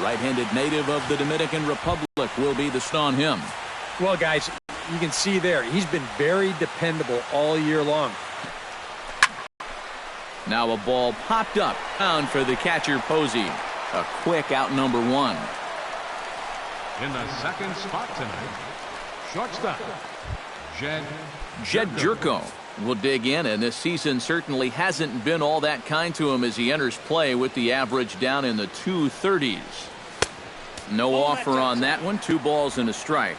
Right-handed native of the Dominican Republic will be the start on him. Well, guys, you can see there, he's been very dependable all year long. Now a ball popped up down for the catcher Posey. A quick out number one. In the second spot tonight, shortstop, Jed Jerko will dig in, and this season certainly hasn't been all that kind to him as he enters play with the average down in the 230s. No offer on that one. 2 balls and a strike.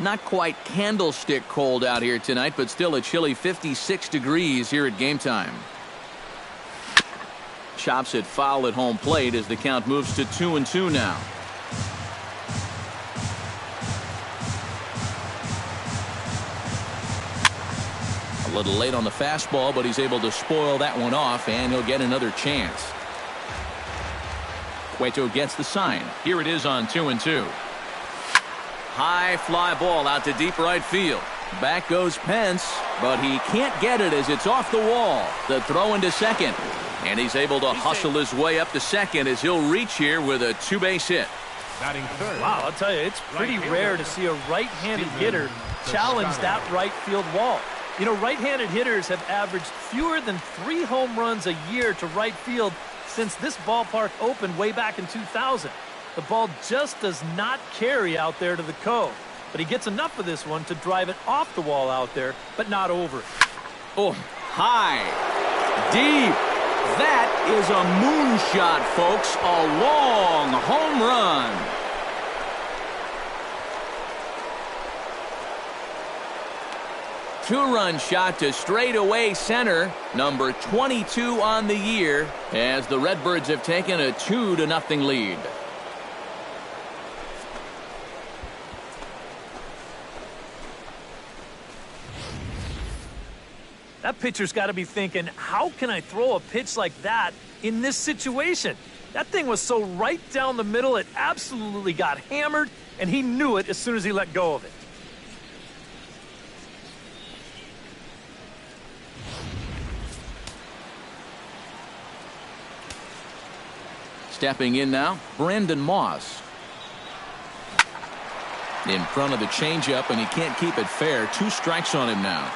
Not quite candlestick cold out here tonight, but still a chilly 56 degrees here at game time. Chops it foul at home plate as the count moves to 2-2 now. A little late on the fastball, but he's able to spoil that one off, and he'll get another chance. Cueto gets the sign. Here it is on 2-2. High fly ball out to deep right field. Back goes Pence, but he can't get it as it's off the wall. The throw into second, and he's able to hustle his way up to second as he'll reach here with a 2-base hit. Wow, I'll tell you, it's pretty rare to see a right-handed hitter challenge that right field wall. You know, right-handed hitters have averaged fewer than 3 home runs a year to right field since this ballpark opened way back in 2000. The ball just does not carry out there to the cove. But he gets enough of this one to drive it off the wall out there, but not over it. Oh, high, deep. That is a moonshot, folks. A long home run. Two-run shot to straightaway center, number 22 on the year, as the Redbirds have taken a 2-0 lead. That pitcher's got to be thinking, how can I throw a pitch like that in this situation? That thing was so right down the middle, it absolutely got hammered, and he knew it as soon as he let go of it. Stepping in now, Brandon Moss. In front of the changeup, and he can't keep it fair. 2 strikes on him now.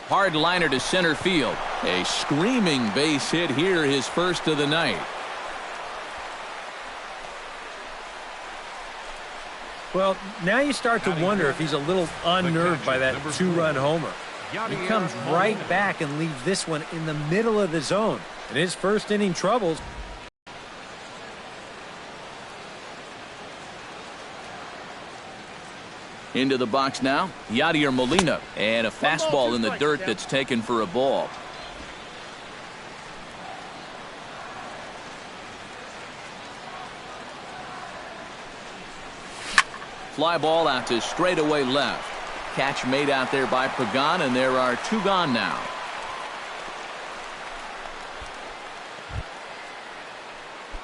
Hard liner to center field. A screaming base hit here, his first of the night. Well, now you start to wonder if he's a little unnerved by that 2-run homer. He comes right back and leaves this one in the middle of the zone. And his first inning troubles. Into the box now, Yadier Molina, and a fastball in the dirt that's taken for a ball. Fly ball out to straightaway left. Catch made out there by Pagan, and there are 2 gone now.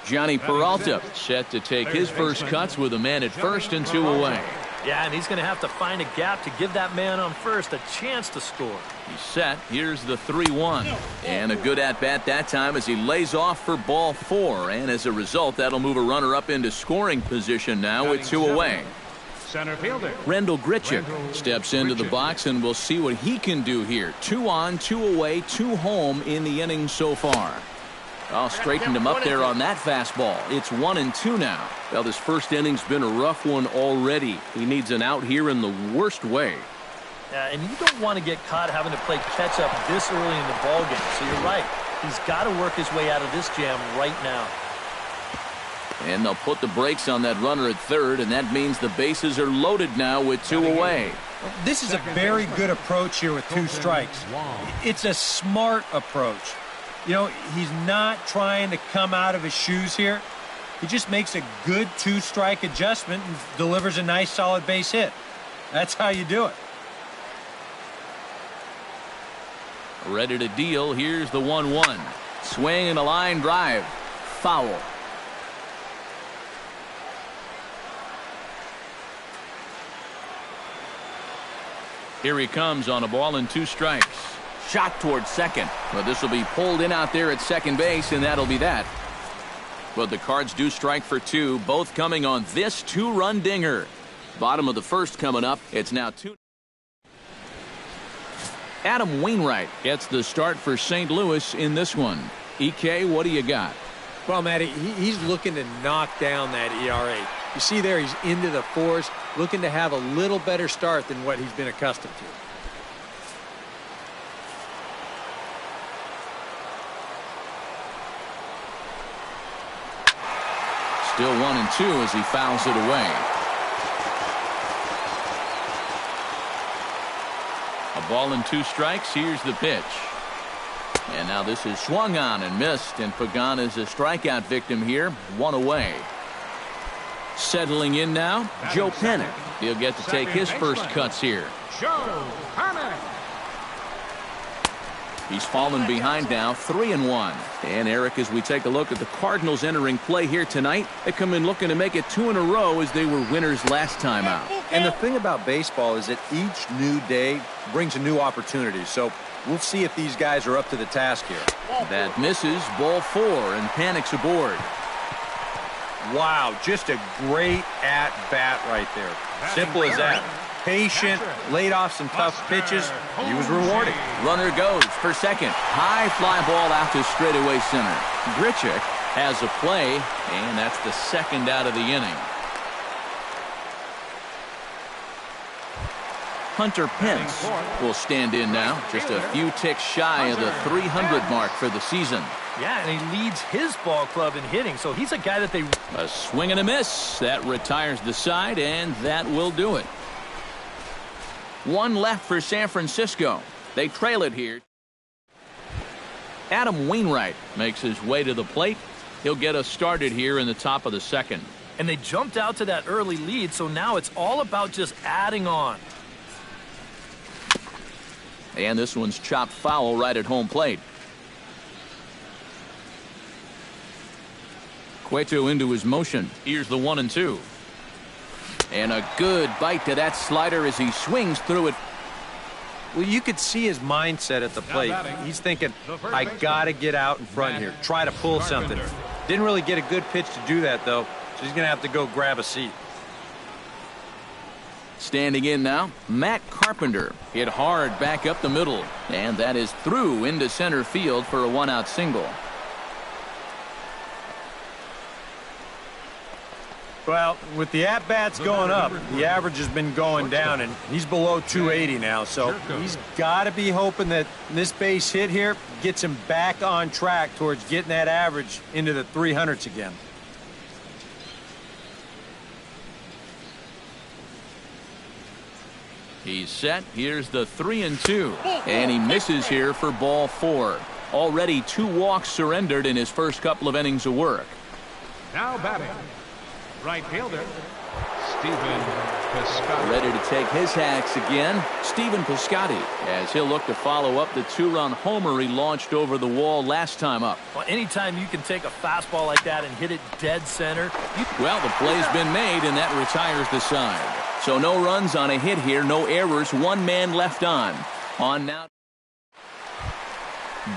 Johnny Peralta set to take his first cuts with a man at first and 2 away. Yeah, and he's going to have to find a gap to give that man on first a chance to score. He's set. Here's the 3-1. And a good at-bat that time as he lays off for ball 4. And as a result, that'll move a runner up into scoring position now with 2 away. Center fielder Rendell Grichuk steps into the box, and we'll see what he can do here. 2 on, 2 away, 2 home in the inning so far. Oh, straightened him up there on that fastball. It's 1-2 now. Well, this first inning's been a rough one already. He needs an out here in the worst way. Yeah, and you don't want to get caught having to play catch up this early in the ballgame. So you're right. He's got to work his way out of this jam right now. And they'll put the brakes on that runner at third, and that means the bases are loaded now with 2 away. This is a very good approach here with 2 strikes. It's a smart approach. You know, he's not trying to come out of his shoes here. He just makes a good 2-strike adjustment and delivers a nice solid base hit. That's how you do it. Ready to deal. Here's the 1-1. Swing and a line drive. Foul. Here he comes on a ball and 2 strikes. Shot towards second. But this will be pulled in out there at second base, and that'll be that. But the Cards do strike for two, both coming on this two-run dinger. Bottom of the first coming up. It's now 2. Adam Wainwright gets the start for St. Louis in this one. EK, what do you got? Well, Matty, he's looking to knock down that ERA. You see there, he's into the 4s, looking to have a little better start than what he's been accustomed to. Still 1-2 as he fouls it away. A ball and 2 strikes. Here's the pitch. And now this is swung on and missed, and Pagan is a strikeout victim here. 1 away. Settling in now, Joe Pennick. He'll get to take his first cuts here. Joe Pennick. He's fallen behind now, 3-1. And Eric, as we take a look at the Cardinals entering play here tonight, they come in looking to make it 2 in a row as they were winners last time out. And the thing about baseball is that each new day brings a new opportunity. So we'll see if these guys are up to the task here. That misses, ball 4, and Pennick's aboard. Wow, just a great at-bat right there. Simple as that. Patient, laid off some tough pitches. He was rewarded. Runner goes for second. High fly ball out to straightaway center. Grichuk has a play, and that's the second out of the inning. Hunter Pence will stand in now, just a few ticks shy of the 300 mark for the season. Yeah, and he leads his ball club in hitting, so he's a guy that they... A swing and a miss. That retires the side, and that will do it. 1 left for San Francisco. They trail it here. Adam Wainwright makes his way to the plate. He'll get us started here in the top of the second. And they jumped out to that early lead, so now it's all about just adding on. And this one's chopped foul right at home plate. Cueto into his motion. Here's the 1-2. And a good bite to that slider as he swings through it. Well, you could see his mindset at the plate. He's thinking, I got to get out in front here, try to pull something. Didn't really get a good pitch to do that, though, so he's going to have to go grab a seat. Standing in now, Matt Carpenter hit hard back up the middle, and that is through into center field for a 1-out single. Well, with the at-bats going up, the average has been going down, and he's below 280 now, so he's got to be hoping that this base hit here gets him back on track towards getting that average into the 300s again. He's set. Here's the 3-2. And he misses here for ball 4. Already 2 walks surrendered in his first couple of innings of work. Now batting, right fielder, Stephen Piscotty. Ready to take his hacks again, Stephen Piscotty, as he'll look to follow up the 2-run homer he launched over the wall last time up. Well, anytime you can take a fastball like that and hit it dead center. Well, the play's been made, and that retires the side. So no runs on a hit here, no errors, 1 man left on. On now.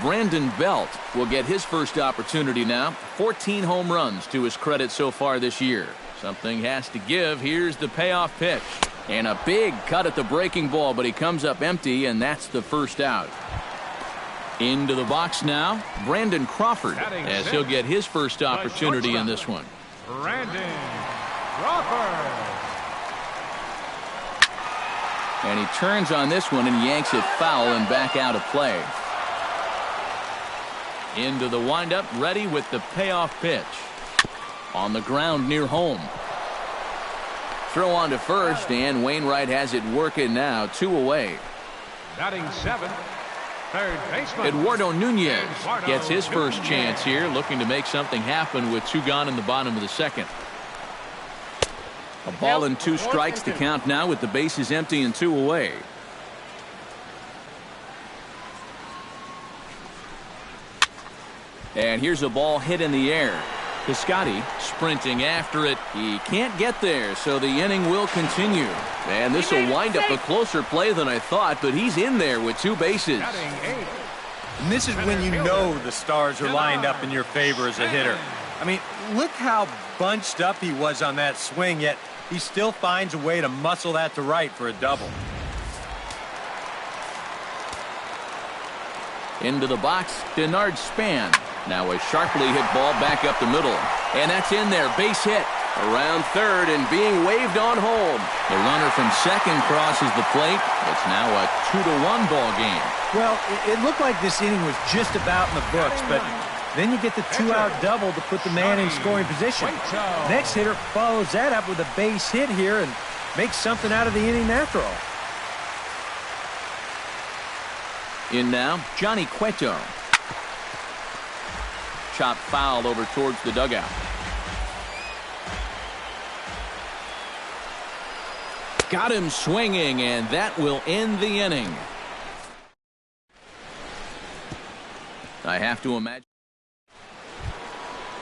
Brandon Belt will get his first opportunity now. 14 home runs to his credit so far this year. Something has to give. Here's the payoff pitch. And a big cut at the breaking ball, but he comes up empty, and that's the first out. Into the box now, Brandon Crawford, as he'll get his first opportunity in this one. Brandon Crawford. And he turns on this one and yanks it foul and back out of play. Into the windup, ready with the payoff pitch. On the ground near home. Throw on to first, and Wainwright has it working now, 2 away. Batting 7th, third baseman Eduardo Nunez gets his first chance here, looking to make something happen with 2 gone in the bottom of the second. A ball and 2 strikes to count now with the bases empty and 2 away. And here's a ball hit in the air. Piscotty sprinting after it. He can't get there, so the inning will continue. And this will wind up a closer play than I thought, but he's in there with 2 bases. And this is when you know the stars are lined up in your favor as a hitter. I mean, look how bunched up he was on that swing, yet he still finds a way to muscle that to right for a double. Into the box, Denard Span. Now a sharply hit ball back up the middle. And that's in there, base hit. Around third and being waved on home. The runner from second crosses the plate. It's now a 2-1 ball game. Well, it looked like this inning was just about in the books, but then you get the 2-out double to put the man in scoring position. Next hitter follows that up with a base hit here and makes something out of the inning after all. In now, Johnny Cueto. Chop foul over towards the dugout. Got him swinging, and that will end the inning. I have to imagine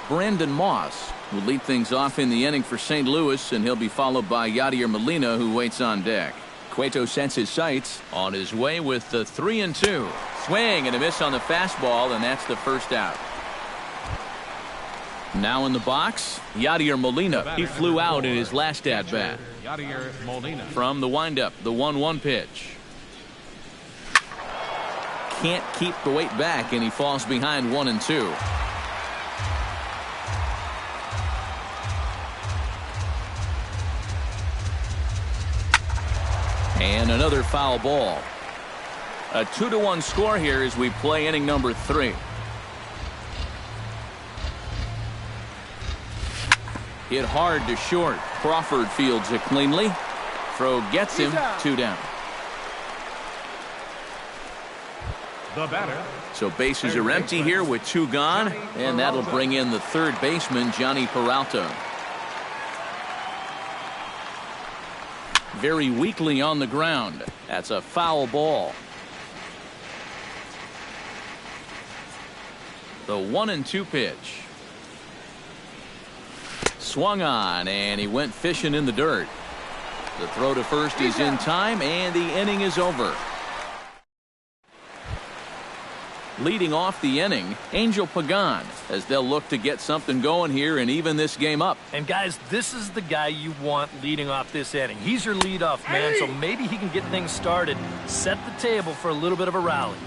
Brandon Moss will lead things off in the inning for St. Louis, and he'll be followed by Yadier Molina, who waits on deck. Cueto sets his sights on his way with the 3-2. Swing and a miss on the fastball, and that's the first out. Now in the box, Yadier Molina. He flew out in his last at-bat. From the windup, the 1-1 pitch. Can't keep the weight back, and he falls behind 1-2. And another foul ball. A 2-1 score here as we play inning number 3. Hit hard to short. Crawford fields it cleanly. Throw gets him. 2 down. The batter. So bases are empty here with 2 gone, and that'll bring in the third baseman, Johnny Peralta. Very weakly on the ground. That's a foul ball. The 1-2 pitch. Swung on, and he went fishing in the dirt. The throw to first is in time, and the inning is over. Leading off the inning, Angel Pagan, as they'll look to get something going here and even this game up. And guys, this is the guy you want leading off this inning. He's your leadoff man, so maybe he can get things started, set the table for a little bit of a rally.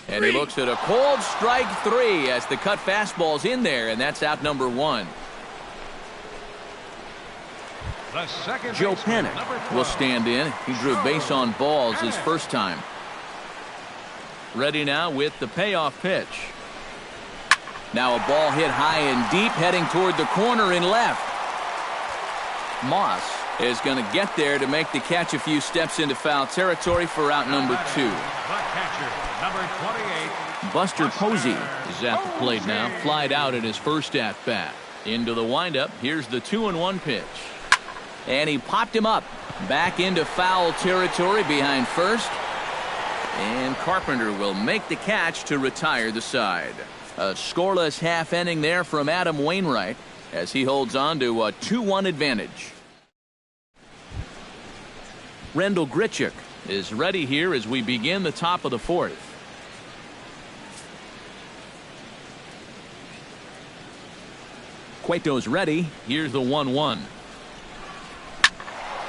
And he looks at a cold strike 3 as the cut fastball's in there, and that's out number 1. Joe Panik will stand in. He drew base on balls his first time. Ready now with the payoff pitch. Now a ball hit high and deep, heading toward the corner in left. Moss is going to get there to make the catch a few steps into foul territory for out number 2. The catcher, number 28. Buster Posey is at the plate now. Flied out in his first at-bat. Into the windup. Here's the 2-1 pitch. And he popped him up. Back into foul territory behind first. And Carpenter will make the catch to retire the side. A scoreless half inning there from Adam Wainwright as he holds on to a 2-1 advantage. Rendell Grichuk is ready here as we begin the top of the 4th. Cueto's ready. Here's the 1-1.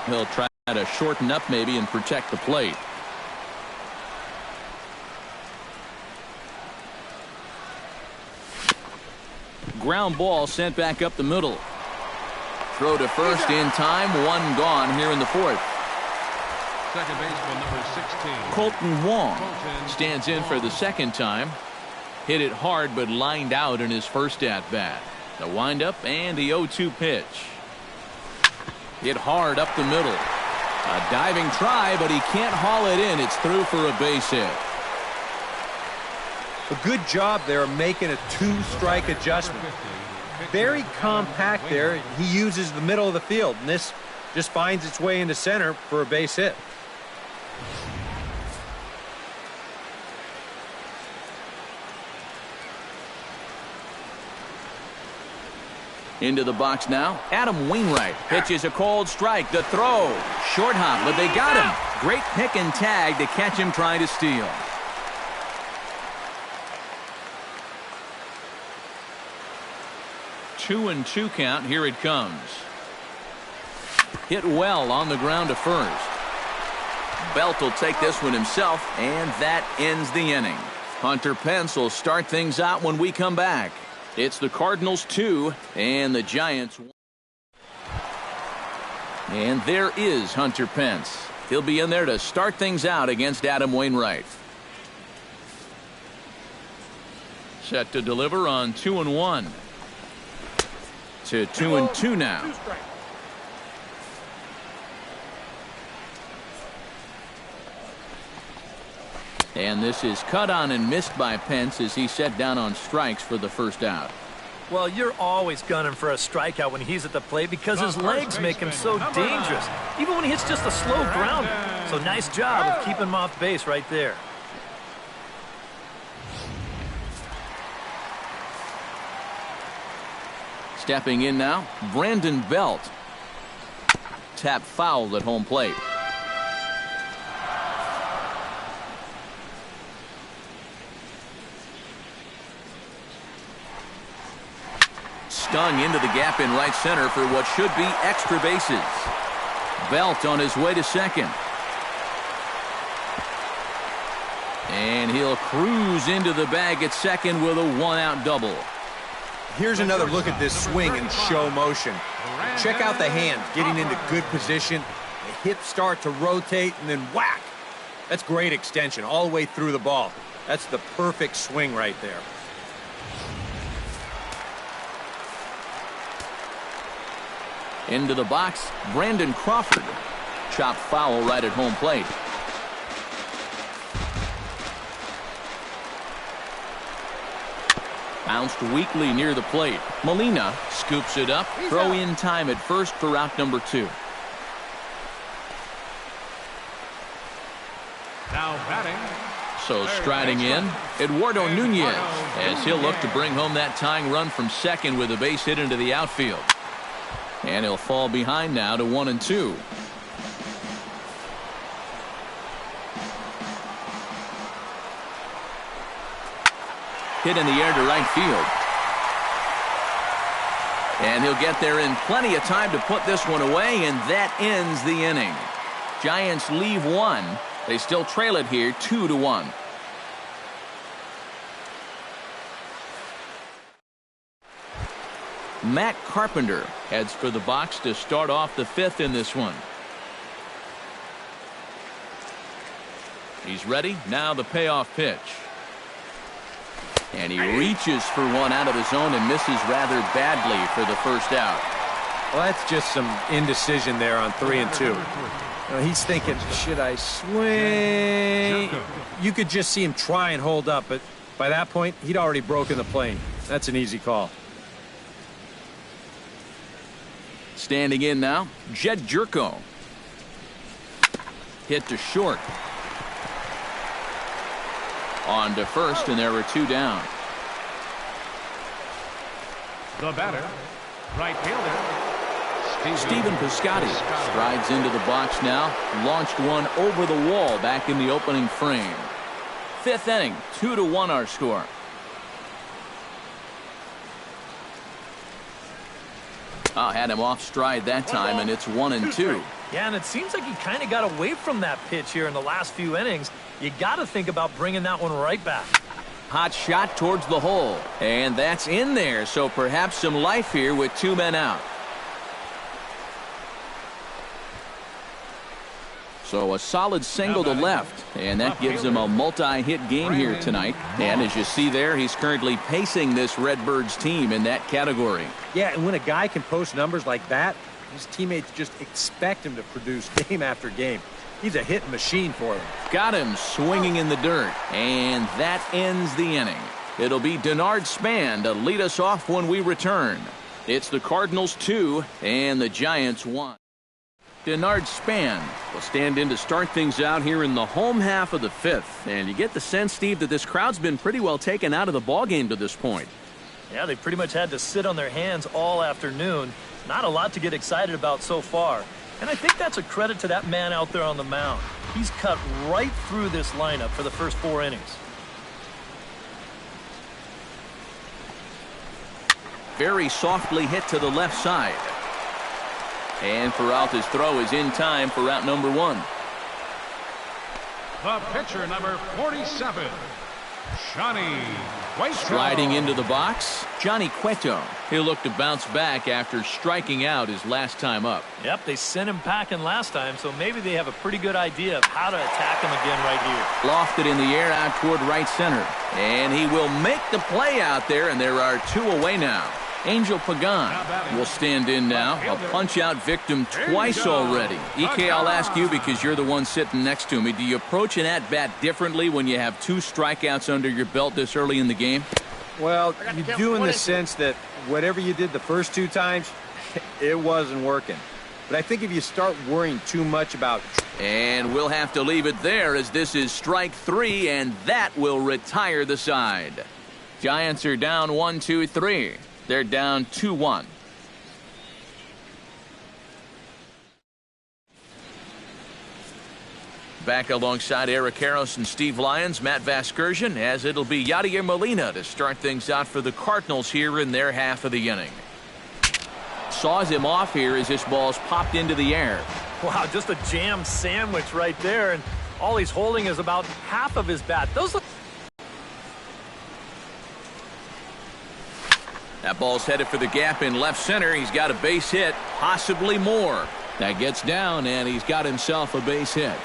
He'll try to shorten up maybe and protect the plate. Ground ball sent back up the middle. Throw to first in time. 1 gone here in the 4th. Second baseman, number 16. Colton Wong stands in for the second time. Hit it hard but lined out in his first at-bat. The windup and the 0-2 pitch. Hit hard up the middle. A diving try, but he can't haul it in. It's through for a base hit. A good job there of making a 2-strike adjustment. Very compact there. He uses the middle of the field, and this just finds its way into center for a base hit. Into the box now. Adam Wainwright pitches a cold strike. The throw. Short hop, but they got him. Great pick and tag to catch him trying to steal. Two and two count. Here it comes. Hit well on the ground to first. Belt will take this one himself, and that ends the inning. Hunter Pence will start things out when we come back. It's the Cardinals 2 and the Giants 1. And there is Hunter Pence. He'll be in there to start things out against Adam Wainwright. Set to deliver on 2-1. To 2-2 now. And this is cut on and missed by Pence as he set down on strikes for the first out. Well, you're always gunning for a strikeout when he's at the plate because his legs make him so dangerous, even when he hits just a slow grounder. So nice job of keeping him off base right there. Stepping in now, Brandon Belt. Tap foul at home plate. Stung into the gap in right center for what should be extra bases. Belt on his way to second. And he'll cruise into the bag at second with a one-out double. Here's another look at this swing in show motion. Check out the hand getting into good position. The hips start to rotate and then whack. That's great extension all the way through the ball. That's the perfect swing right there. Into the box, Brandon Crawford. Chopped foul right at home plate. Bounced weakly near the plate. Molina scoops it up. Throw in time at first for out number 2. Now batting. So striding in, Eduardo Nunez, as he'll look to bring home that tying run from second with a base hit into the outfield. And he'll fall behind now to 1-2. Hit in the air to right field. And he'll get there in plenty of time to put this one away, and that ends the inning. Giants leave one. They still trail it here 2-1. Matt Carpenter heads for the box to start off the 5th in this one. He's ready. Now the payoff pitch. And he reaches for one out of the zone and misses rather badly for the first out. Well, that's just some indecision there on 3-2. You know, he's thinking, should I swing? You could just see him try and hold up, but by that point, he'd already broken the plane. That's an easy call. Standing in now, Jed Jerko. Hit to short. On to first, and there were 2 down. The batter, right fielder, Stephen Piscotty strides into the box now. Launched one over the wall back in the opening frame. 5th inning, 2-1 our score. Had him off stride that time, and it's 1-2. Yeah, and it seems like he kind of got away from that pitch here in the last few innings. You got to think about bringing that one right back. Hot shot towards the hole, and that's in there, so perhaps some life here with 2 men out. So a solid single to left, and that gives him a multi-hit game here tonight. And as you see there, he's currently pacing this Redbirds team in that category. Yeah, and when a guy can post numbers like that, his teammates just expect him to produce game after game. He's a hitting machine for them. Got him swinging in the dirt, and that ends the inning. It'll be Denard Span to lead us off when we return. It's the Cardinals 2 and the Giants 1. Denard Span will stand in to start things out here in the home half of the 5th. And you get the sense, Steve, that this crowd's been pretty well taken out of the ballgame to this point. Yeah, they pretty much had to sit on their hands all afternoon. Not a lot to get excited about so far. And I think that's a credit to that man out there on the mound. He's cut right through this lineup for the first 4 innings. Very softly hit to the left side. And Peralta's throw is in time for out number 1. The pitcher, number 47, Johnny Cueto. Sliding into the box, Johnny Cueto. He'll look to bounce back after striking out his last time up. Yep, they sent him packing last time, so maybe they have a pretty good idea of how to attack him again right here. Lofted in the air out toward right center. And he will make the play out there, and there are 2 away now. Angel Pagan will stand in now. A punch-out victim twice already. EK, I'll ask you because you're the one sitting next to me. Do you approach an at-bat differently when you have 2 strikeouts under your belt this early in the game? Well, you do in the sense that whatever you did the first 2 times, it wasn't working. But I think if you start worrying too much about... And we'll have to leave it there as this is strike 3, and that will retire the side. Giants are down 1-2-3. They're down 2-1. Back alongside Eric Karros and Steve Lyons, Matt Vasgersian, as it'll be Yadier Molina to start things out for the Cardinals here in their half of the inning. Saws him off here as this ball's popped into the air. Wow, just a jam sandwich right there, and all he's holding is about half of his bat. Those look... That ball's headed for the gap in left center. He's got a base hit, possibly more. That gets down, and he's got himself a base hit.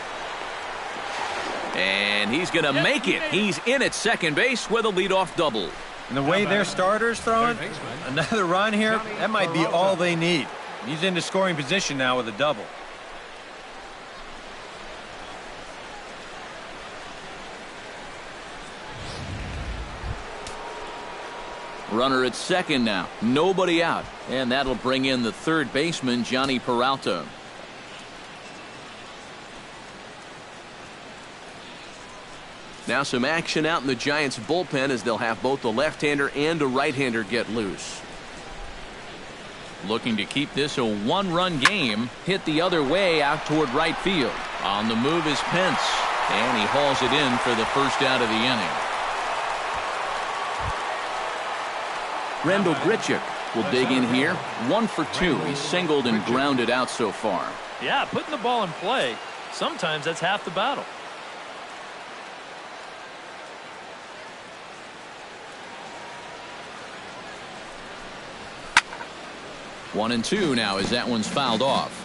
And he's going to make it. He's in at second base with a leadoff double. And the way their starter's throwing, another run here, that might be all they need. He's into scoring position now with a double. Runner at second now. Nobody out. And that'll bring in the third baseman, Johnny Peralta. Now some action out in the Giants bullpen as they'll have both the left-hander and a right-hander get loose. Looking to keep this a 1-run game. Hit the other way out toward right field. On the move is Pence. And he hauls it in for the first out of the inning. Randall Grichuk will dig in here. 1 for 2. He's singled and grounded out so far. Yeah, putting the ball in play, sometimes that's half the battle. One and 2 now as that one's fouled off.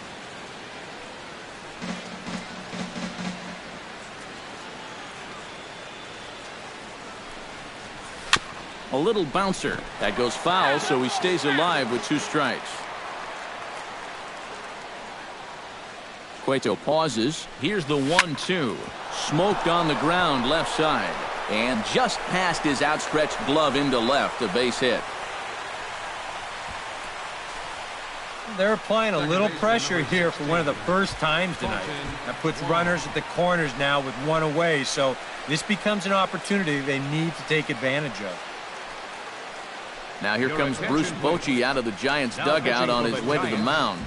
A little bouncer. That goes foul, so he stays alive with 2 strikes. Cueto pauses. Here's the 1-2. Smoked on the ground left side. And just past his outstretched glove into left, a base hit. They're applying a little pressure here for one of the first times tonight. That puts runners at the corners now with 1 away, so this becomes an opportunity they need to take advantage of. Now here comes Bruce Bochy out of the Giants dugout on his way to the mound.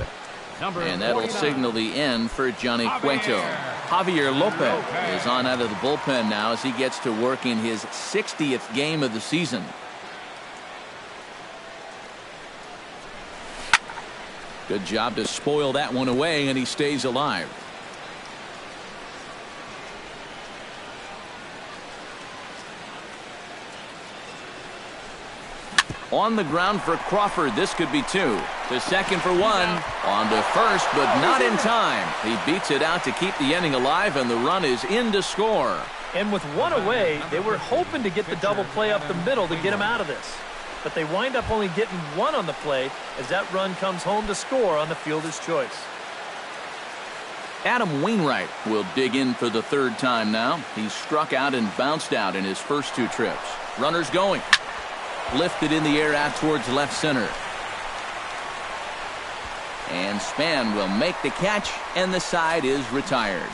And that'll signal the end for Johnny Cueto. Javier Lopez is on out of the bullpen now as he gets to work in his 60th game of the season. Good job to spoil that one away, and he stays alive. On the ground for Crawford. This could be 2. To second for 1. On to first, but not in time. He beats it out to keep the inning alive, and the run is in to score. And with 1 away, they were hoping to get the double play up the middle to get him out of this. But they wind up only getting 1 on the play as that run comes home to score on the fielder's choice. Adam Wainwright will dig in for the 3rd time now. He's struck out and bounced out in his first 2 trips. Runners going. Lifted in the air out towards left center. And Span will make the catch, and the side is retired.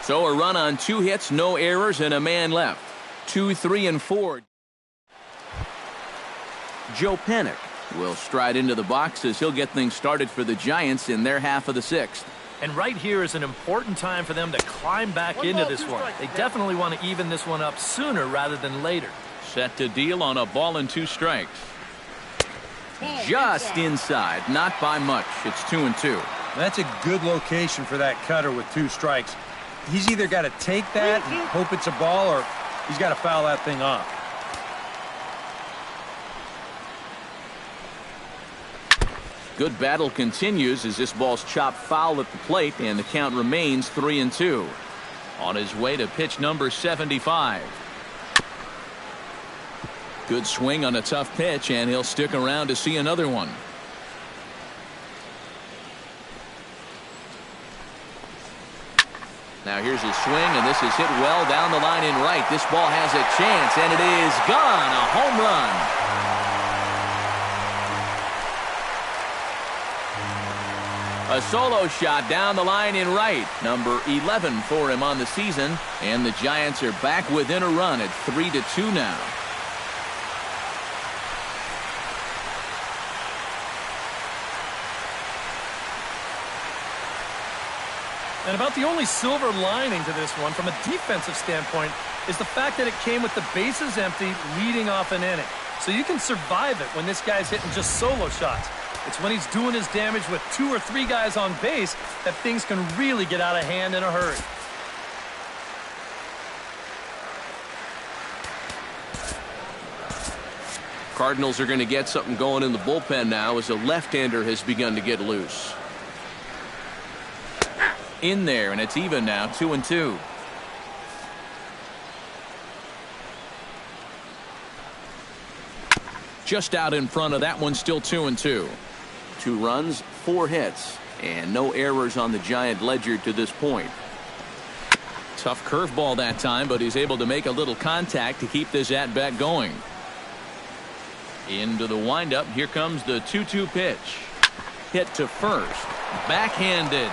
So a run on 2 hits, no errors, and a man left. 2, 3, and 4. Joe Panic will stride into the box as he'll get things started for the Giants in their half of the sixth. And right here is an important time for them to climb back into this one. They definitely want to even this one up sooner rather than later. Set to deal on a ball and 2 strikes. Just inside, not by much. It's 2-2. That's a good location for that cutter with 2 strikes. He's either got to take that and hope it's a ball, or he's got to foul that thing off. Good battle continues as this ball's chopped foul at the plate, and the count remains 3-2. On his way to pitch number 75. Good swing on a tough pitch, and he'll stick around to see another one. Now here's his swing, and this is hit well down the line in right. This ball has a chance, and it is gone. A home run. A solo shot down the line in right. Number 11 for him on the season. And the Giants are back within a run at 3-2 now. And about the only silver lining to this one from a defensive standpoint is the fact that it came with the bases empty leading off an inning. So you can survive it when this guy's hitting just solo shots. It's when he's doing his damage with 2 or 3 guys on base that things can really get out of hand in a hurry. Cardinals are going to get something going in the bullpen now as a left-hander has begun to get loose. In there, and it's even now, 2-2. Just out in front of that one, still 2-2. 2 runs, 4 hits, and no errors on the Giant ledger to this point. Tough curveball that time, but he's able to make a little contact to keep this at-bat going. Into the windup, here comes the 2-2 pitch. Hit to first, backhanded.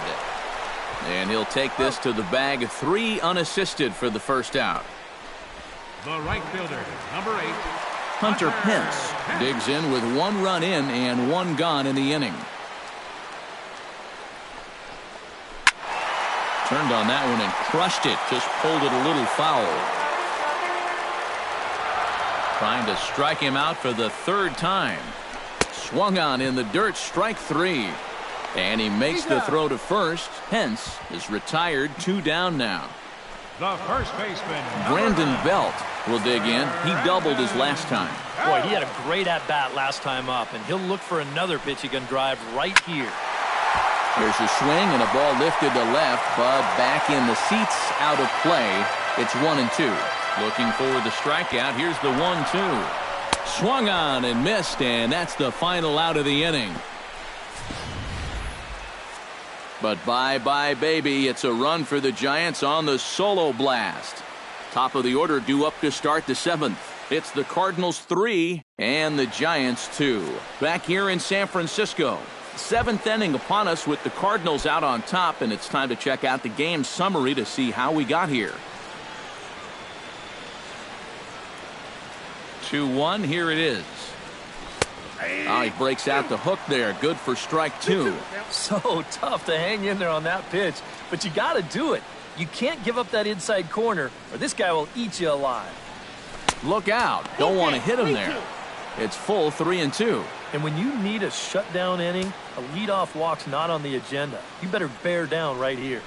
And he'll take this to the bag, 3 unassisted for the first out. The right fielder, number 8. Hunter Pence digs in with 1 run in and 1 gone in the inning. Turned on that one and crushed it. Just pulled it a little foul. Trying to strike him out for the 3rd time. Swung on in the dirt, strike 3. And he makes the throw to first. Pence is retired, 2 down now. The first baseman, Brandon Belt will dig in. He doubled his last time. Boy, he had a great at-bat last time up, and he'll look for another pitch he can drive right here. There's a swing and a ball lifted to left, but back in the seats, out of play. It's 1-2. Looking for the strikeout. Here's the 1-2. Swung on and missed, and that's the final out of the inning. But bye-bye, baby. It's a run for the Giants on the solo blast. Top of the order due up to start the 7th. It's the Cardinals 3 and the Giants 2. Back here in San Francisco. 7th inning upon us with the Cardinals out on top, and it's time to check out the game summary to see how we got here. 2-1, here it is. Oh, he breaks out the hook there. Good for strike 2. So tough to hang in there on that pitch, but you got to do it. You can't give up that inside corner, or this guy will eat you alive. Look out. Don't want to hit him there. It's full 3-2. And when you need a shutdown inning, a leadoff walk's not on the agenda. You better bear down right here.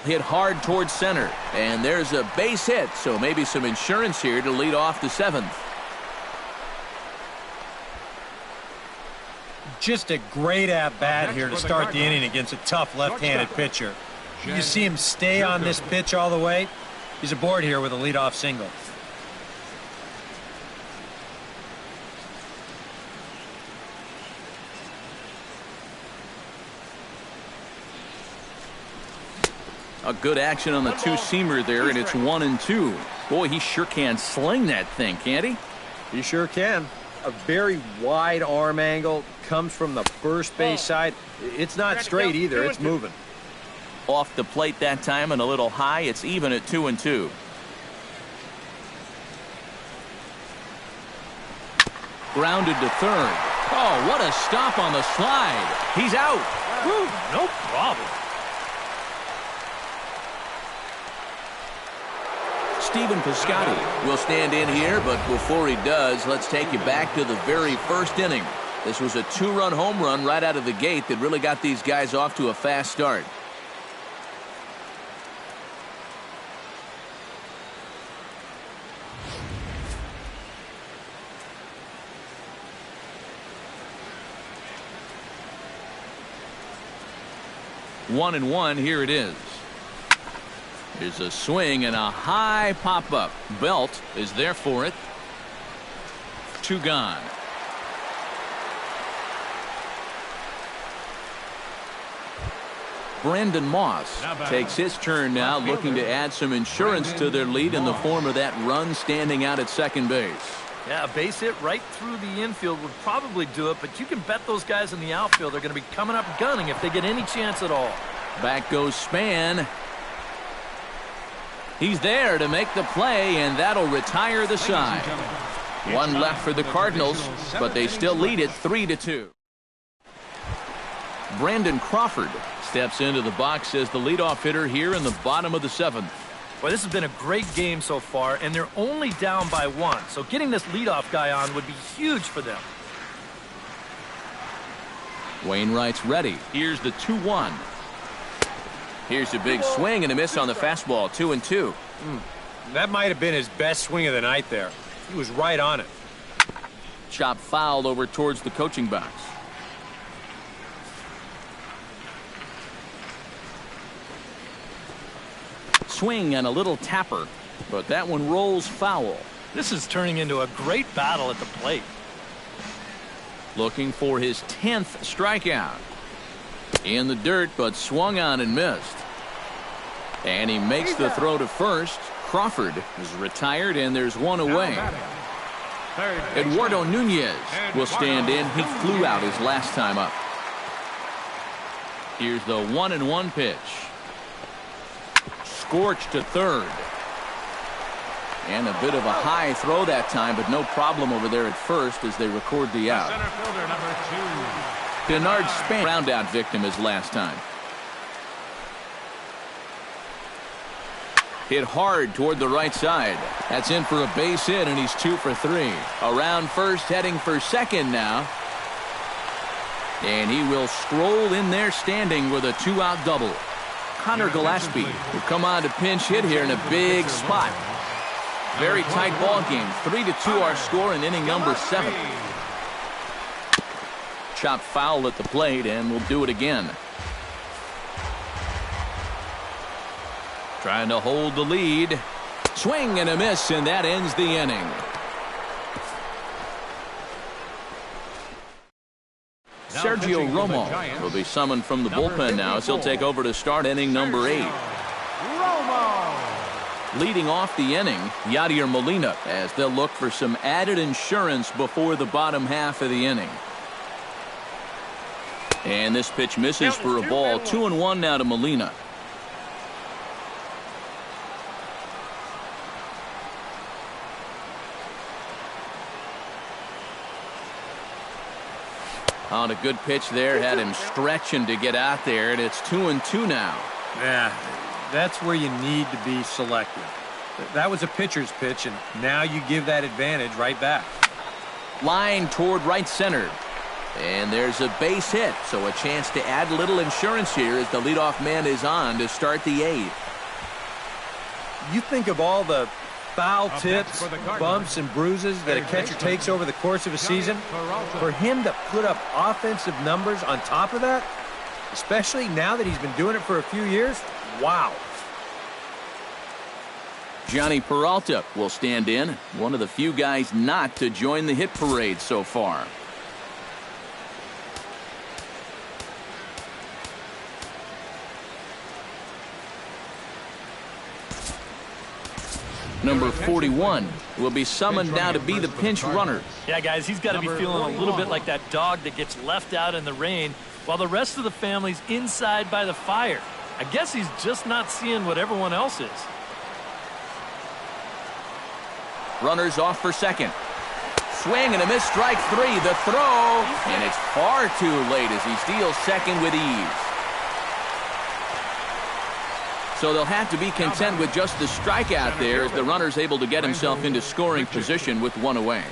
Hit hard towards center, and there's a base hit, so maybe some insurance here to lead off the 7th. Just a great at-bat here to start the inning against a tough left-handed pitcher. You see him stay on this pitch all the way. He's aboard here with a leadoff single. A good action on the 2-seamer there, and it's 1-2. Boy, he sure can sling that thing, can't he? He sure can. A very wide arm angle, comes from the first base side. It's not straight either. It's moving. Off the plate that time and a little high. It's even at 2-2. Grounded to third. Oh, what a stop on the slide. He's out. Whew, no problem. Stephen Piscotty will stand in here, but before he does, let's take you back to the very first inning. This was a 2-run home run right out of the gate that really got these guys off to a fast start. One and one, here it is. Here's a swing and a high pop-up. Belt is there for it. 2 gone. Brandon Moss takes his turn now, looking to add some insurance to their lead in the form of that run standing out at second base. Yeah, a base hit right through the infield would probably do it, but you can bet those guys in the outfield are going to be coming up gunning if they get any chance at all. Back goes Span. He's there to make the play, and that'll retire the side. One left for the Cardinals, but they still lead it 3-2. Brandon Crawford steps into the box as the leadoff hitter here in the bottom of the 7th. Well, this has been a great game so far, and they're only down by 1. So getting this leadoff guy on would be huge for them. Wainwright's ready. Here's the 2-1. Here's a big swing and a miss on the fastball. 2-2. That might have been his best swing of the night there. He was right on it. Chop fouled over towards the coaching box. Swing and a little tapper, but that one rolls foul. This is turning into a great battle at the plate. Looking for his 10th strikeout. In the dirt, but swung on and missed. And he makes the throw to first. Crawford is retired, and there's one away. Eduardo Nunez will stand in. He flew out his last time up. Here's the 1-1 pitch. Scorched to third. And a bit of a high throw that time, but no problem over there at first as they record the out. Denard Span, round out victim his last time. Hit hard toward the right side. That's in for a base hit, and he's 2 for 3. Around first, heading for second now. And he will stroll in there standing with a 2-out double. Connor Gillespie will come on to pinch hit here in a big spot. Very tight ball game. 3-2 our score in inning number 7. Chop foul at the plate, and we'll do it again. Trying to hold the lead. Swing and a miss, and that ends the inning. Sergio Romo will be summoned from the bullpen now as he'll take over to start inning number 8. Leading off the inning, Yadier Molina, as they'll look for some added insurance before the bottom half of the inning. And this pitch misses for a ball. 2-1 now to Molina. On a good pitch there, had him stretching to get out there, and it's 2-2 now. Yeah, that's where you need to be selective. That was a pitcher's pitch, and now you give that advantage right back. Line toward right center. And there's a base hit, so a chance to add a little insurance here as the leadoff man is on to start the 8th. You think of all the foul tips, bumps, and bruises that a catcher takes over the course of a season. For him to put up offensive numbers on top of that, especially now that he's been doing it for a few years, wow. Johnny Peralta will stand in, one of the few guys not to join the hit parade so far. Number 41 will be summoned now to be the pinch runner. Yeah, guys, he's got to be feeling a little bit like that dog that gets left out in the rain while the rest of the family's inside by the fire. I guess he's just not seeing what everyone else is. Runners off for second. swing and a miss, strike three. The throw, and it's far too late as he steals second with ease. So they'll have to be content with just the strikeout there as the runner's able to get himself into scoring position with one away.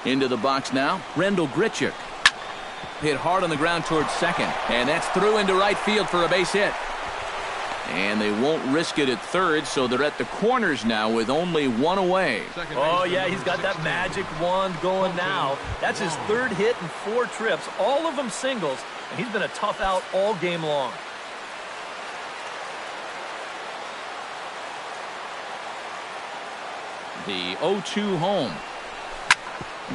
Into the box now, Rendell Grichuk. Hit hard on the ground towards second, and that's through into right field for a base hit. And they won't risk it at third, so they're at the corners now with only one away. Oh, yeah, he's got that magic wand going now. That's his third hit in 4 trips, all of them singles, and he's been a tough out all game long. The 0-2 home.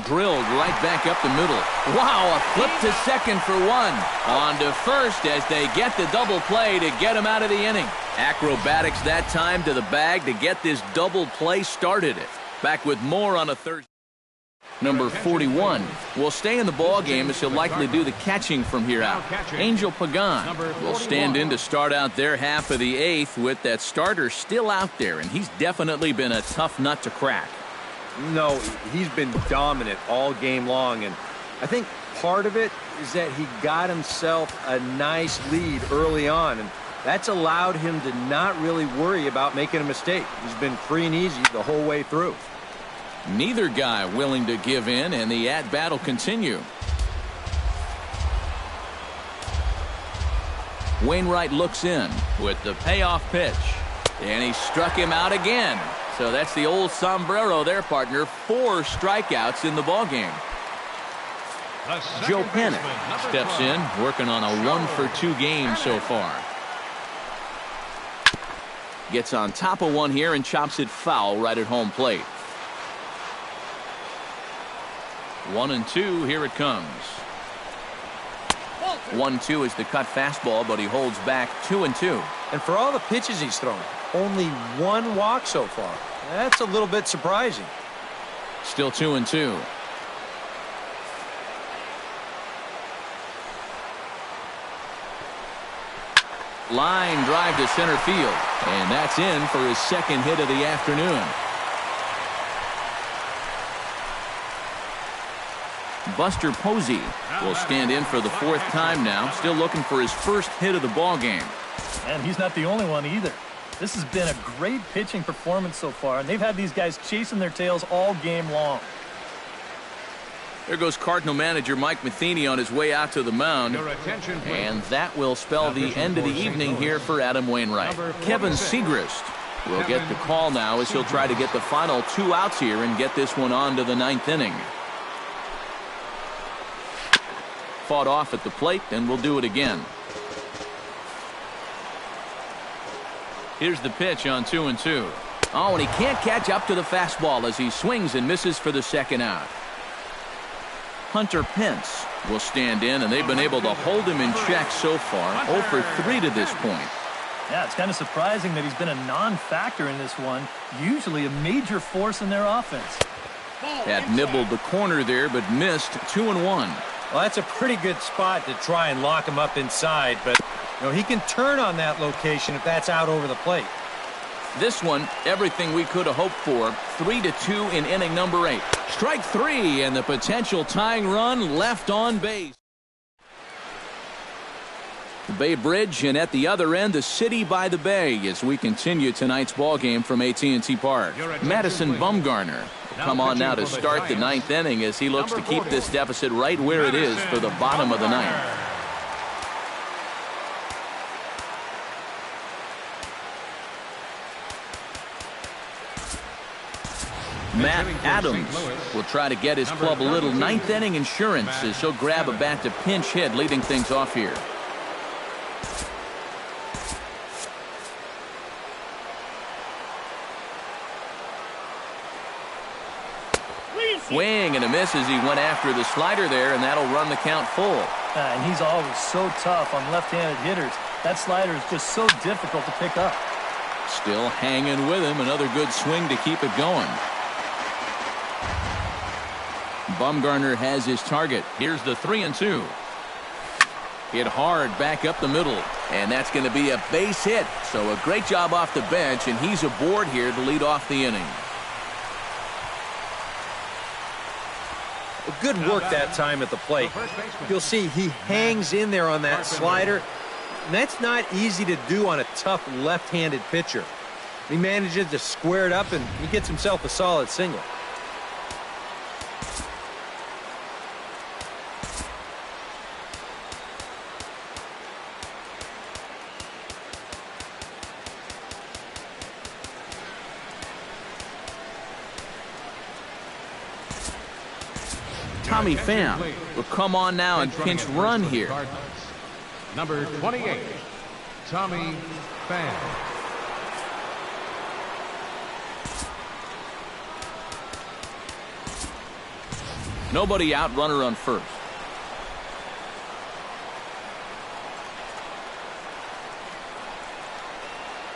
Drilled right back up the middle. Wow, a flip to second for one. On to first as they get the double play to get him out of the inning. Acrobatics that time to the bag to get this double play started. Back with more on a Thursday. Number 41 will stay in the ball game as he'll likely do the catching from here out. Angel Pagan will stand in to start out their half of the 8th with that starter still out there, and he's definitely been a tough nut to crack. No, he's been dominant all game long, and I think part of it is that he got himself a nice lead early on, and that's allowed him to not really worry about making a mistake. He's been free and easy the whole way through. Neither guy willing to give in, and the at-bat will continue. Wainwright looks in with the payoff pitch, and he struck him out again. So that's the old sombrero there, partner. 4 strikeouts in the ballgame. Joe Pennick steps in, working on a 1-for-2 game so far. Gets on top of one here and chops it foul right at home plate. 1-2, here it comes. 1-2 is the cut fastball, but he holds back 2-2. And for all the pitches he's thrown, only 1 walk so far. That's a little bit surprising. Still 2-2. Line drive to center field, and that's in for his second hit of the afternoon. Buster Posey will stand in for the 4th time now, still looking for his first hit of the ball game. And he's not the only one either. This has been a great pitching performance so far, and they've had these guys chasing their tails all game long. There goes Cardinal manager Mike Matheny on his way out to the mound, and that will spell the end of the evening here for Adam Wainwright. Kevin Segrist will get the call now as he'll try to get the final 2 outs here and get this one on to the 9th inning. Fought off at the plate, and we'll do it again. Here's the pitch on 2-2. Oh, and he can't catch up to the fastball as he swings and misses for the second out. Hunter Pence will stand in, and they've been able to hold him in check so far. 0 for 3 to this point. Yeah, it's kind of surprising that he's been a non-factor in this one. Usually a major force in their offense. Had nibbled the corner there, but missed 2-1. Well, that's a pretty good spot to try and lock him up inside, but he can turn on that location if that's out over the plate. This one, everything we could have hoped for. 3-2 in inning number 8. Strike 3, and the potential tying run left on base. The Bay Bridge, and at the other end, the city by the bay as we continue tonight's ball game from AT&T Park. Madison Bumgarner will come on now to start the 9th inning as he looks to keep this deficit right where it is for the bottom of the 9th. Matt Adams will try to get his club a little 9th inning insurance as he'll grab a bat to pinch hit, leading things off here. Swing and a miss as he went after the slider there, and that'll run the count full. And he's always so tough on left-handed hitters. That slider is just so difficult to pick up. Still hanging with him. Another good swing to keep it going. Bumgarner has his target. Here's the 3-2. Hit hard back up the middle, and that's going to be a base hit. So a great job off the bench, and he's aboard here to lead off the inning. Well, good work that time at the plate. You'll see he hangs in there on that slider, and that's not easy to do on a tough left-handed pitcher. He manages to square it up, and he gets himself a solid single. Tommy Pham will come on now and pinch run here. Number 28, Tommy Pham. Nobody out, runner on first.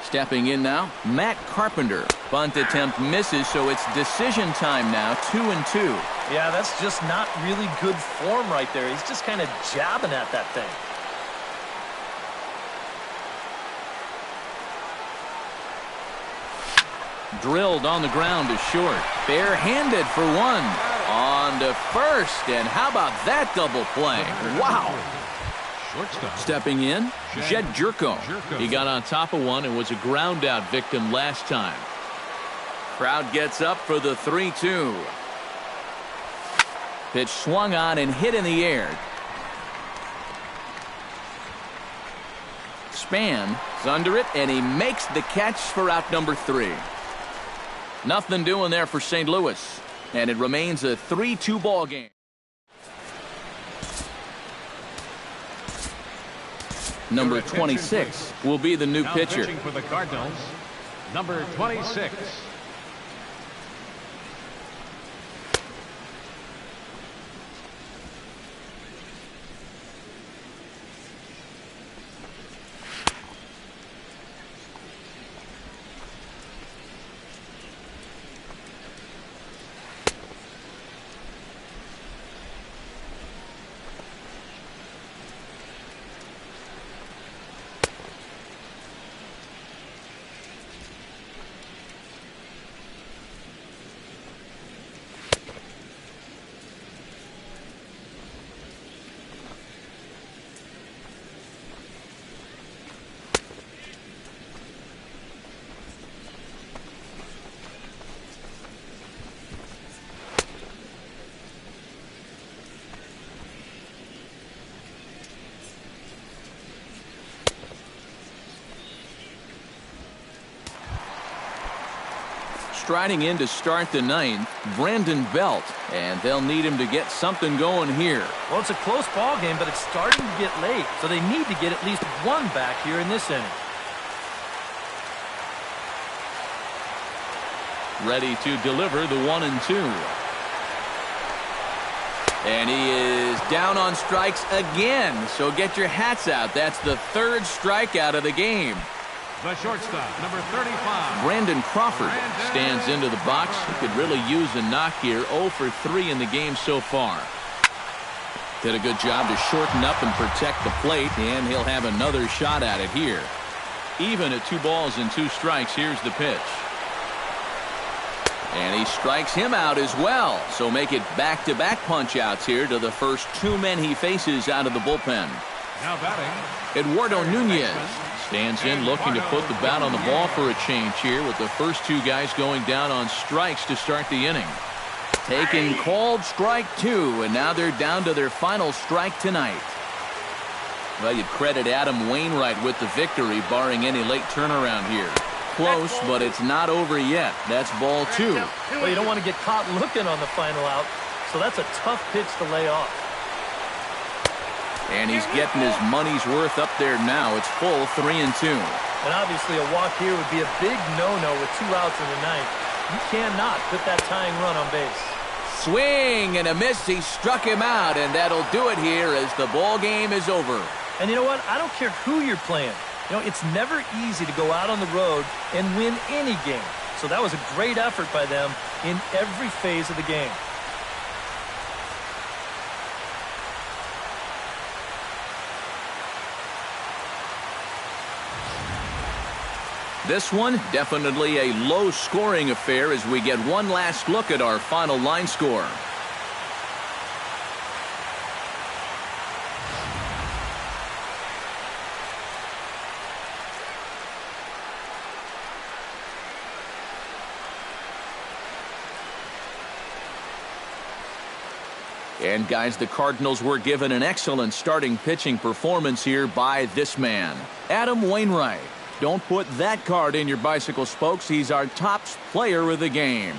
Stepping in now, Matt Carpenter. Bunt attempt misses, so it's decision time now, 2-2. Yeah, that's just not really good form right there. He's just kind of jabbing at that thing. Drilled on the ground to short. Barehanded for one. On to first, and how about that double play? Wow. Stepping in, Jed Jerko. He got on top of one and was a ground out victim last time. Crowd gets up for the 3-2. Pitch swung on and hit in the air. Span is under it, and he makes the catch for out number 3. Nothing doing there for St. Louis, and it remains a 3-2 ball game. Number 26 will be the new pitcher. For the Cardinals, number 26. Striding in to start the 9th, Brandon Belt, and they'll need him to get something going here. Well, it's a close ball game, but it's starting to get late, so they need to get at least one back here in this inning. Ready to deliver the 1-2. And he is down on strikes again, so get your hats out. That's the 3rd strikeout of the game. The shortstop, number 35. Brandon Crawford stands into the box. He could really use a knock here. 0 for 3 in the game so far. Did a good job to shorten up and protect the plate, and he'll have another shot at it here. Even at 2 balls and 2 strikes, here's the pitch. And he strikes him out as well. So make it back-to-back punch-outs here to the first 2 men he faces out of the bullpen. Now batting, Eduardo Nunez stands in looking to put the bat on the ball for a change here with the first 2 guys going down on strikes to start the inning. Taken called strike 2, and now they're down to their final strike tonight. Well, you credit Adam Wainwright with the victory, barring any late turnaround here. Close, but it's not over yet. That's ball 2. Well, you don't want to get caught looking on the final out, so that's a tough pitch to lay off. And he's getting his money's worth up there now. It's full 3-2. And obviously a walk here would be a big no-no with 2 outs in the 9th. You cannot put that tying run on base. Swing and a miss. He struck him out, and that'll do it here as the ball game is over. And you know what? I don't care who you're playing. You know, it's never easy to go out on the road and win any game. So that was a great effort by them in every phase of the game. This one, definitely a low-scoring affair as we get one last look at our final line score. And guys, the Cardinals were given an excellent starting pitching performance here by this man, Adam Wainwright. Don't put that card in your bicycle spokes. He's our top player of the game.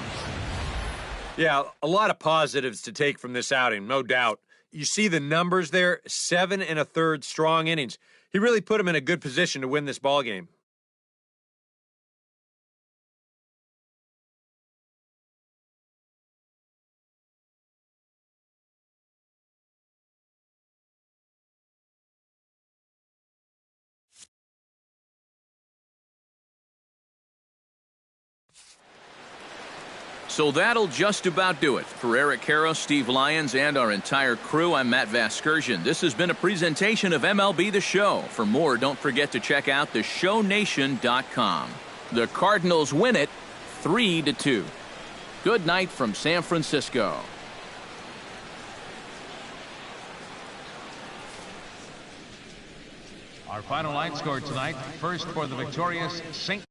Yeah, a lot of positives to take from this outing, no doubt. You see the numbers there, 7 1/3 strong innings. He really put him in a good position to win this ball game. So that'll just about do it. For Eric Karros, Steve Lyons, and our entire crew, I'm Matt Vasgersian. This has been a presentation of MLB The Show. For more, don't forget to check out theshownation.com. The Cardinals win it 3-2. Good night from San Francisco. Our final line score tonight, first for the victorious St.